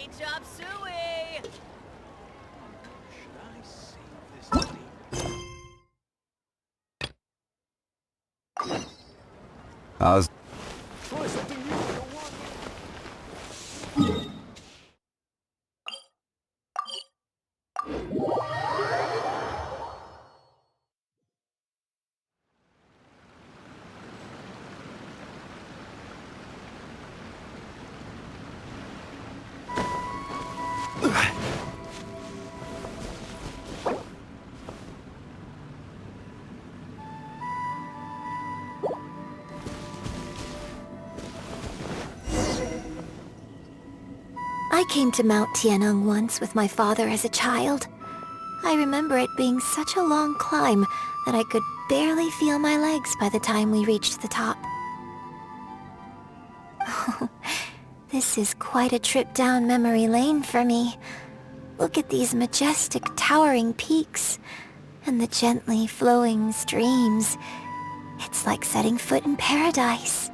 Kitty chop suey! Should I save this kitty? How's... Try something new, I don't want. I came to Mount Tianeng once with my father as a child. I remember it being such a long climb that I could barely feel my legs by the time we reached the top. This is quite a trip down memory lane for me. Look at these majestic, towering peaks, and the gently flowing streams. It's like setting foot in paradise.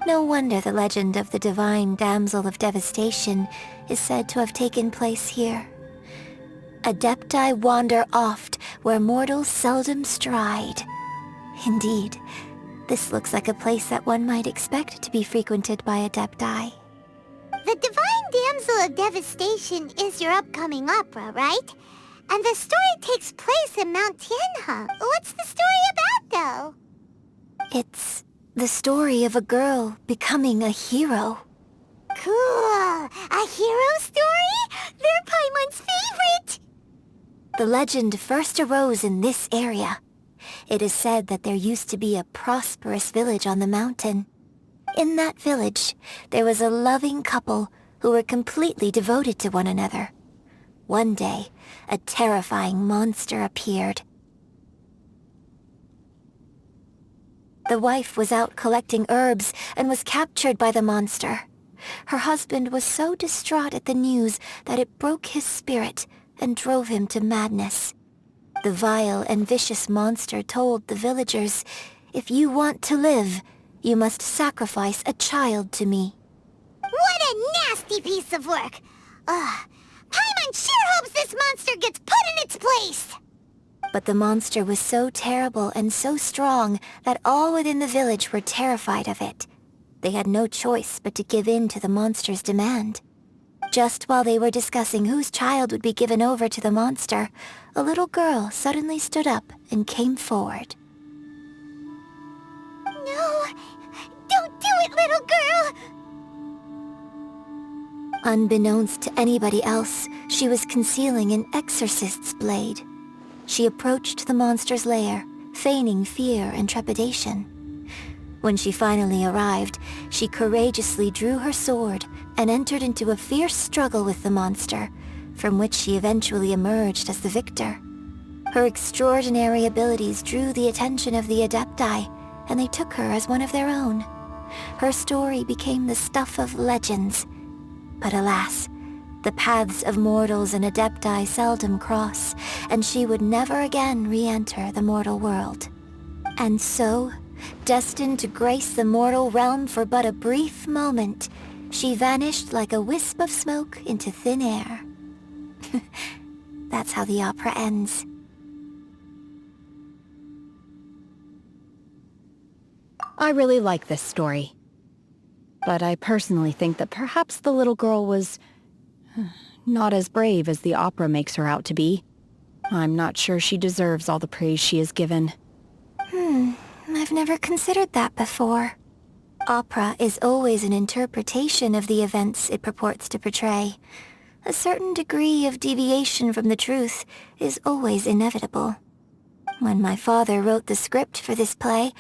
No wonder the legend of the divine damsel of devastation is said to have taken place here. Adepti wander oft where mortals seldom stride. Indeed, this looks like a place that one might expect to be frequented by Adepti. The Divine Damsel of Devastation is your upcoming opera, right? And the story takes place in Mount Tianhe. What's the story about, though? It's the story of a girl becoming a hero. Cool! A hero story? They're Paimon's favorite! The legend first arose in this area. It is said that there used to be a prosperous village on the mountain. In that village, there was a loving couple who were completely devoted to one another. One day, a terrifying monster appeared. The wife was out collecting herbs and was captured by the monster. Her husband was so distraught at the news that it broke his spirit and drove him to madness. The vile and vicious monster told the villagers, "If you want to live, you must sacrifice a child to me." What a nasty piece of work! Paimon sure hopes this monster gets put in its place! But the monster was so terrible and so strong that all within the village were terrified of it. They had no choice but to give in to the monster's demand. Just while they were discussing whose child would be given over to the monster, a little girl suddenly stood up and came forward. No! Don't do it, little girl! Unbeknownst to anybody else, she was concealing an exorcist's blade. She approached the monster's lair, feigning fear and trepidation. When she finally arrived, she courageously drew her sword and entered into a fierce struggle with the monster, from which she eventually emerged as the victor. Her extraordinary abilities drew the attention of the Adepti, and they took her as one of their own. Her story became the stuff of legends. But alas, the paths of mortals and Adepti seldom cross, and she would never again re-enter the mortal world. And so, destined to grace the mortal realm for but a brief moment, she vanished like a wisp of smoke into thin air. That's how the opera ends. I really like this story. But I personally think that perhaps the little girl was not as brave as the opera makes her out to be. I'm not sure she deserves all the praise she is given. I've never considered that before. Opera is always an interpretation of the events it purports to portray. A certain degree of deviation from the truth is always inevitable. When my father wrote the script for this play,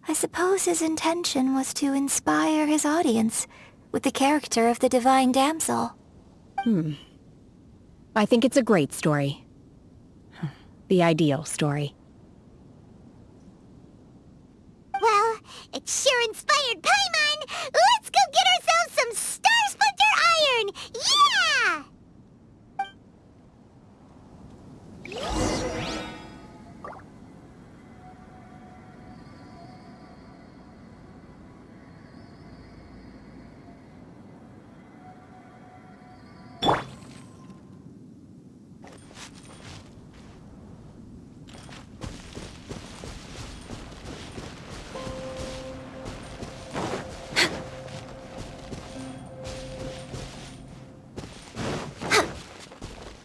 I suppose his intention was to inspire his audience with the character of the Divine Damsel. I think it's a great story. The ideal story. Well, it sure inspired Paimon! Let's go get ourselves some Star Splinter Iron! Yeah!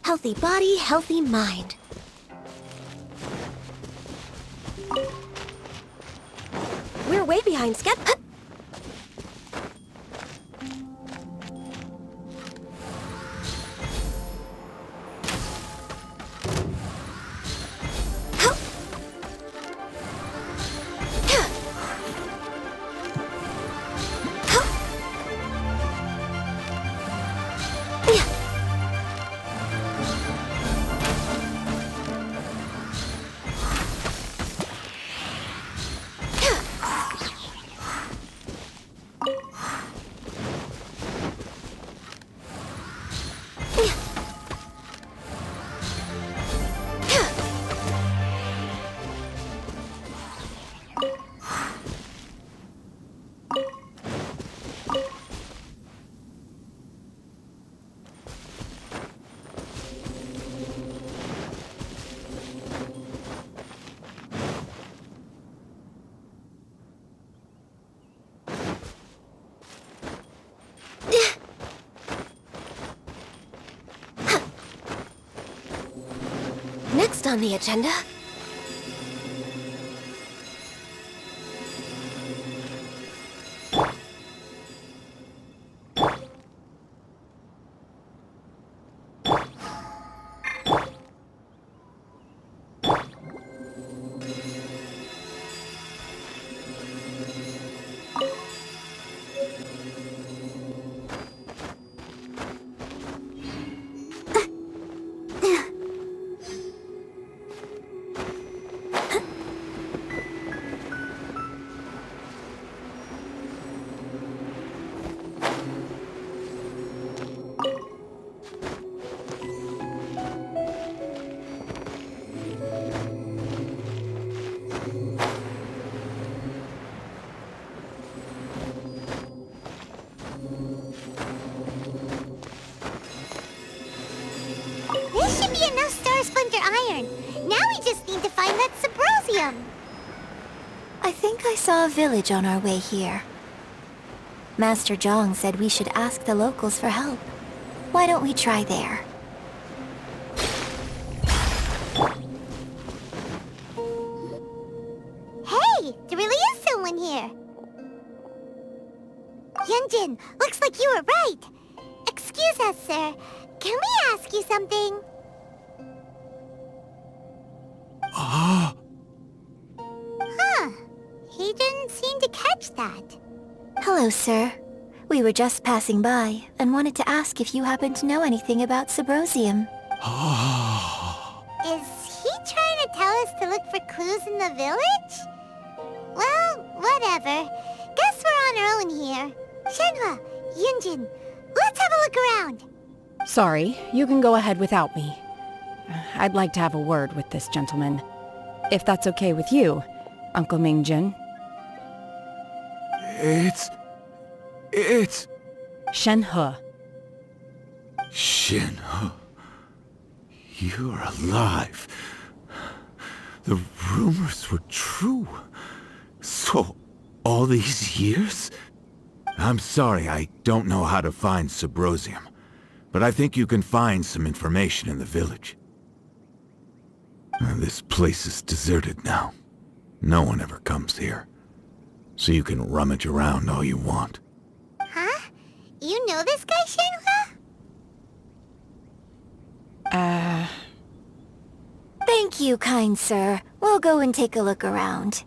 Healthy body, healthy mind. We're way behind schedule. Next on the agenda... This should be enough Star Splinter iron. Now we just need to find that Subrosium. I think I saw a village on our way here. Master Zhang said we should ask the locals for help. Why don't we try there? Hey, there really is someone here. Yunjin, looks like you were right. Excuse us, sir. Can we ask you something? Ah, Huh. He didn't seem to catch that. Hello, sir. We were just passing by and wanted to ask if you happen to know anything about Subrosium. ah. Is he trying to tell us to look for clues in the village? Well, whatever. Guess we're on our own here. Shenhua, Yunjin, let's have a look around. Sorry, you can go ahead without me. I'd like to have a word with this gentleman. If that's okay with you, Uncle Mingjin. It's Shenhe. Shin. You're alive. The rumors were true. So, all these years? I'm sorry, I don't know how to find Subrosium, but I think you can find some information in the village. This place is deserted now. No one ever comes here. So you can rummage around all you want. Huh? You know this guy, Shenhua? Thank you, kind sir. We'll go and take a look around.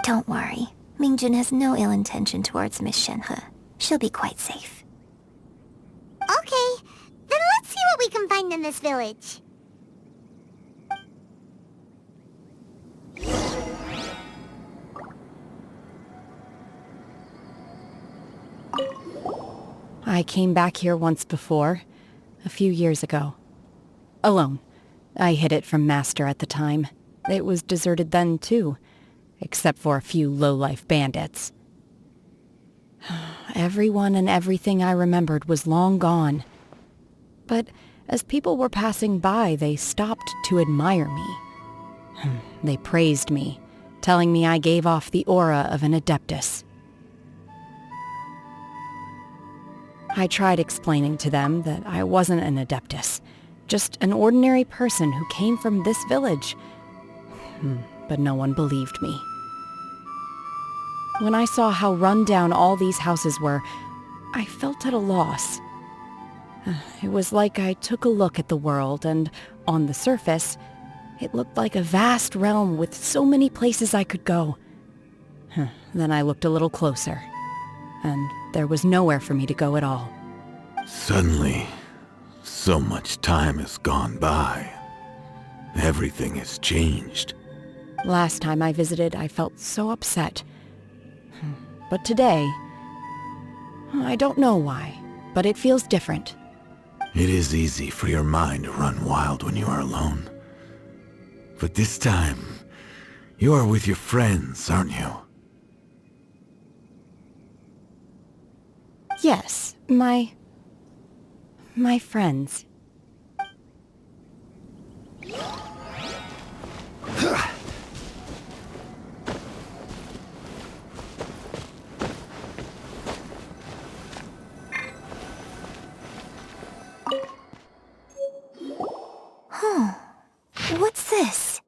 Don't worry. Mingjin has no ill intention towards Miss Shenhe. She'll be quite safe. Okay, then let's see what we can find in this village. I came back here once before, a few years ago. Alone. I hid it from Master at the time. It was deserted then, too, except for a few low-life bandits. Everyone and everything I remembered was long gone. But as people were passing by, they stopped to admire me. They praised me, telling me I gave off the aura of an Adeptus. I tried explaining to them that I wasn't an Adeptus, Just an ordinary person who came from this village. But no one believed me. When I saw how run down all these houses were, I felt at a loss. It was like I took a look at the world, and on the surface, it looked like a vast realm with so many places I could go. Then I looked a little closer, and there was nowhere for me to go at all. Suddenly, so much time has gone by. Everything has changed. Last time I visited, I felt so upset. But today, I don't know why, but it feels different. It is easy for your mind to run wild when you are alone. But this time, you are with your friends, aren't you? Yes, my friends. What's this?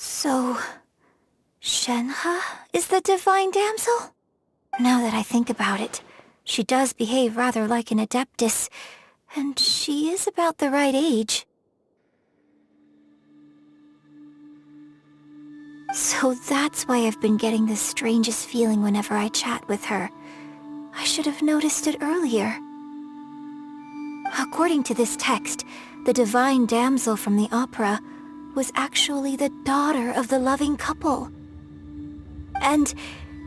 So, Shenhe is the divine damsel? Now that I think about it, she does behave rather like an adeptus, and she is about the right age. So that's why I've been getting the strangest feeling whenever I chat with her. I should have noticed it earlier. According to this text, the divine damsel from the opera was actually the daughter of the loving couple. And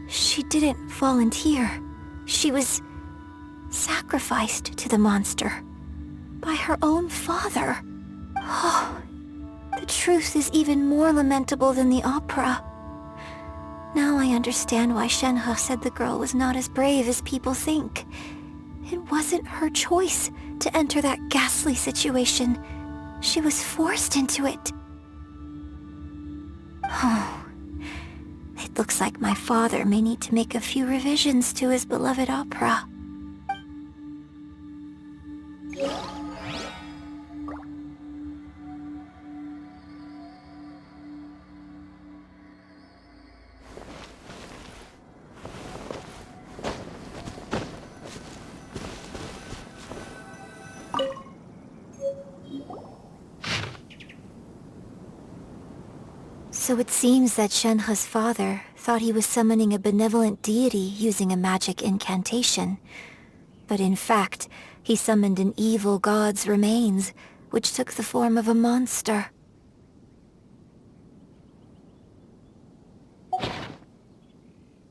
she didn't volunteer. She was sacrificed to the monster by her own father. Oh, the truth is even more lamentable than the opera. Now I understand why Shenhe said the girl was not as brave as people think. It wasn't her choice to enter that ghastly situation. She was forced into it. Oh, it looks like my father may need to make a few revisions to his beloved opera. So it seems that Shenhe's father thought he was summoning a benevolent deity using a magic incantation. But in fact, he summoned an evil god's remains, which took the form of a monster.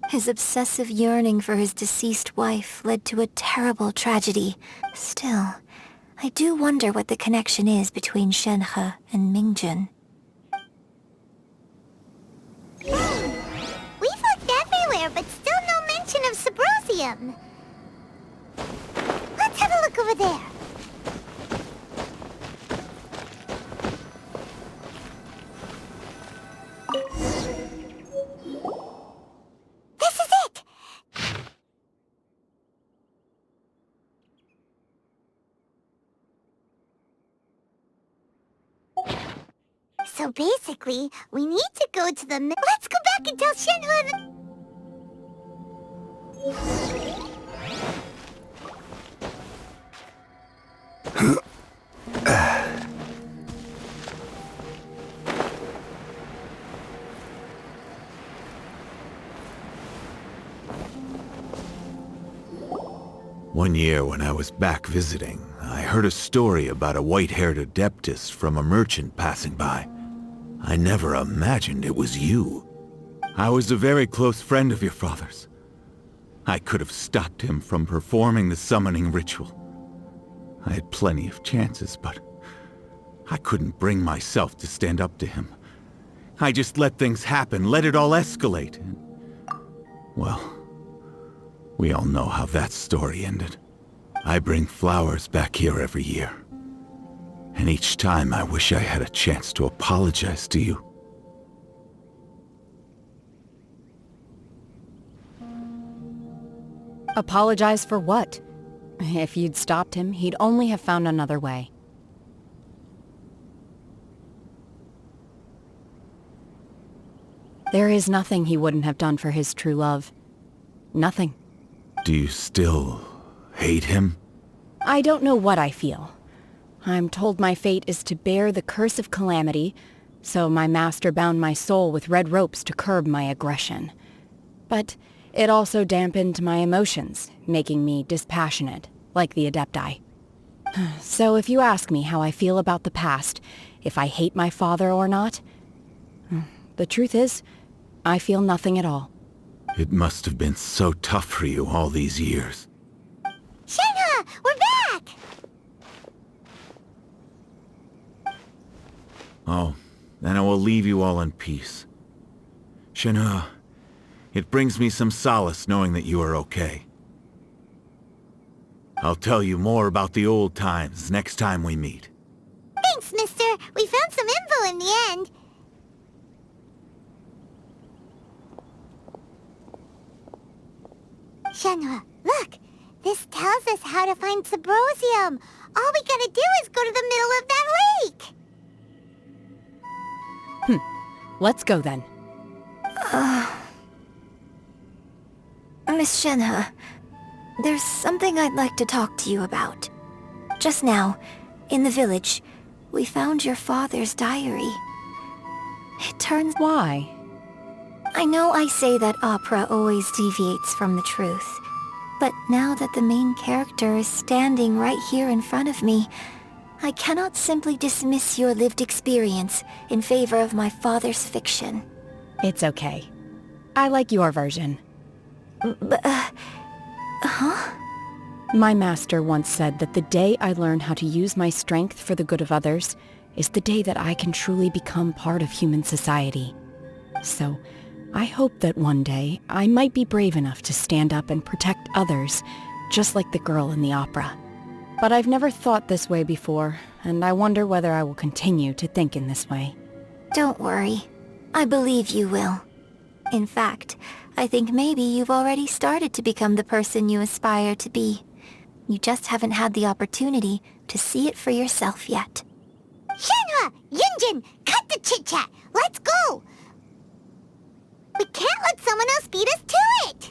His obsessive yearning for his deceased wife led to a terrible tragedy. Still, I do wonder what the connection is between Shenhe and Mingjun. We've looked everywhere, but still no mention of Sabrosium. Let's have a look over there. This is it! So basically, we need to go to the... Let's go back and tell Shenhe the... One year when I was back visiting, I heard a story about a white-haired adeptus from a merchant passing by. I never imagined it was you. I was a very close friend of your father's. I could have stopped him from performing the summoning ritual. I had plenty of chances, but I couldn't bring myself to stand up to him. I just let things happen, let it all escalate. And, well, we all know how that story ended. I bring flowers back here every year. And each time I wish I had a chance to apologize to you. Apologize for what? If you'd stopped him, he'd only have found another way. There is nothing he wouldn't have done for his true love. Nothing. Do you still hate him? I don't know what I feel. I'm told my fate is to bear the curse of calamity, so my master bound my soul with red ropes to curb my aggression. But it also dampened my emotions, making me dispassionate, like the Adepti. So if you ask me how I feel about the past, if I hate my father or not, the truth is, I feel nothing at all. It must have been so tough for you all these years. Shenhe, we're back! Oh, then I will leave you all in peace. Shenhe, it brings me some solace knowing that you are okay. I'll tell you more about the old times next time we meet. Thanks, mister. We found some info in the end. Shenhe, look! This tells us how to find Subrosium. All we gotta do is go to the middle of that lake! Let's go then. Miss Shenhe, there's something I'd like to talk to you about. Just now, in the village, we found your father's diary. It turns... Why? I know I say that opera always deviates from the truth, but now that the main character is standing right here in front of me, I cannot simply dismiss your lived experience in favor of my father's fiction. It's okay. I like your version. My master once said that the day I learn how to use my strength for the good of others is the day that I can truly become part of human society. So, I hope that one day I might be brave enough to stand up and protect others, just like the girl in the opera. But I've never thought this way before, and I wonder whether I will continue to think in this way. Don't worry. I believe you will. In fact, I think maybe you've already started to become the person you aspire to be. You just haven't had the opportunity to see it for yourself yet. Shenhe! Yunjin! Cut the chit-chat! Let's go! We can't let someone else beat us to it!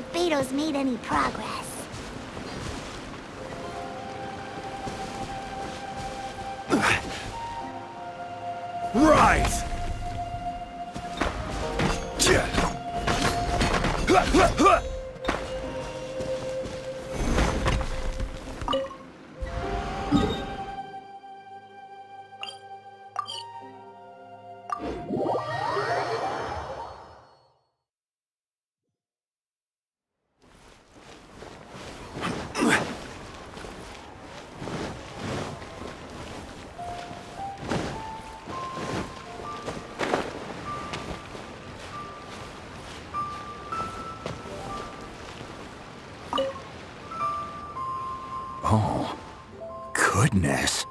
if Beto's made any progress. Right! Oh, goodness.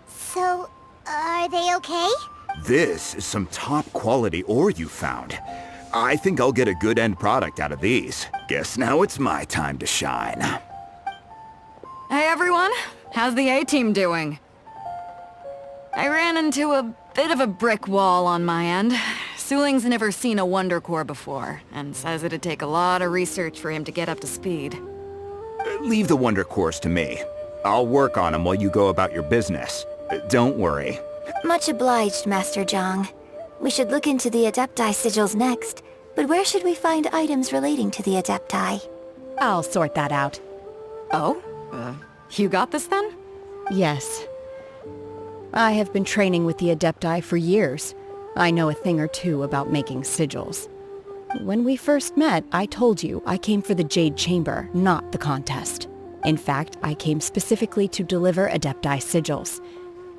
So, are they okay? This is some top-quality ore you found. I think I'll get a good end product out of these. Guess now it's my time to shine. Hey everyone, how's the A-team doing? I ran into a bit of a brick wall on my end. Suling's never seen a Wonder Core before, and says it'd take a lot of research for him to get up to speed. Leave the Wonder Cores to me. I'll work on them while you go about your business. Don't worry. Much obliged, Master Zhang. We should look into the Adepti sigils next, but where should we find items relating to the Adepti? I'll sort that out. Oh? You got this then? Yes. I have been training with the Adepti for years. I know a thing or two about making sigils. When we first met, I told you I came for the Jade Chamber, not the contest. In fact, I came specifically to deliver Adepti sigils.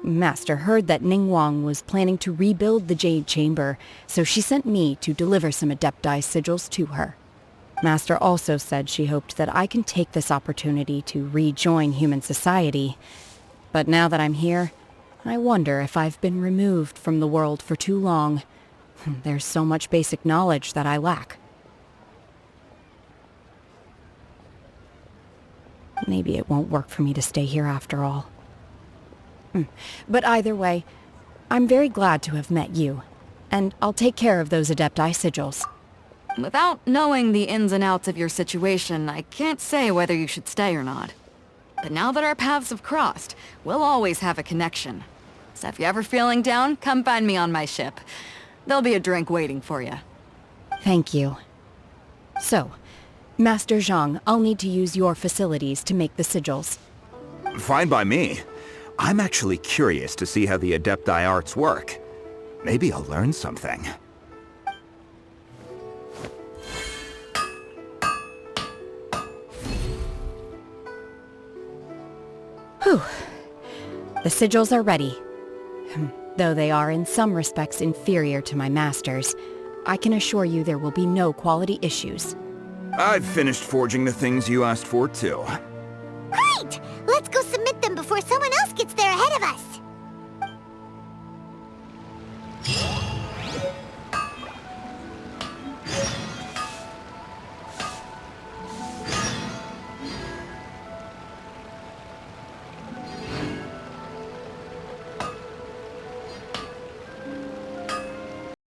Master heard that Ningguang was planning to rebuild the Jade Chamber, so she sent me to deliver some Adepti sigils to her. Master also said she hoped that I can take this opportunity to rejoin human society. But now that I'm here, I wonder if I've been removed from the world for too long. There's so much basic knowledge that I lack. Maybe it won't work for me to stay here after all. But either way, I'm very glad to have met you, and I'll take care of those Adepti sigils. Without knowing the ins and outs of your situation, I can't say whether you should stay or not. But now that our paths have crossed, we'll always have a connection. So if you're ever feeling down, come find me on my ship. There'll be a drink waiting for you. Thank you. So, Master Zhang, I'll need to use your facilities to make the sigils. Fine by me. I'm actually curious to see how the Adepti arts work. Maybe I'll learn something. Whew. The sigils are ready. Though they are in some respects inferior to my master's, I can assure you there will be no quality issues. I've finished forging the things you asked for, too.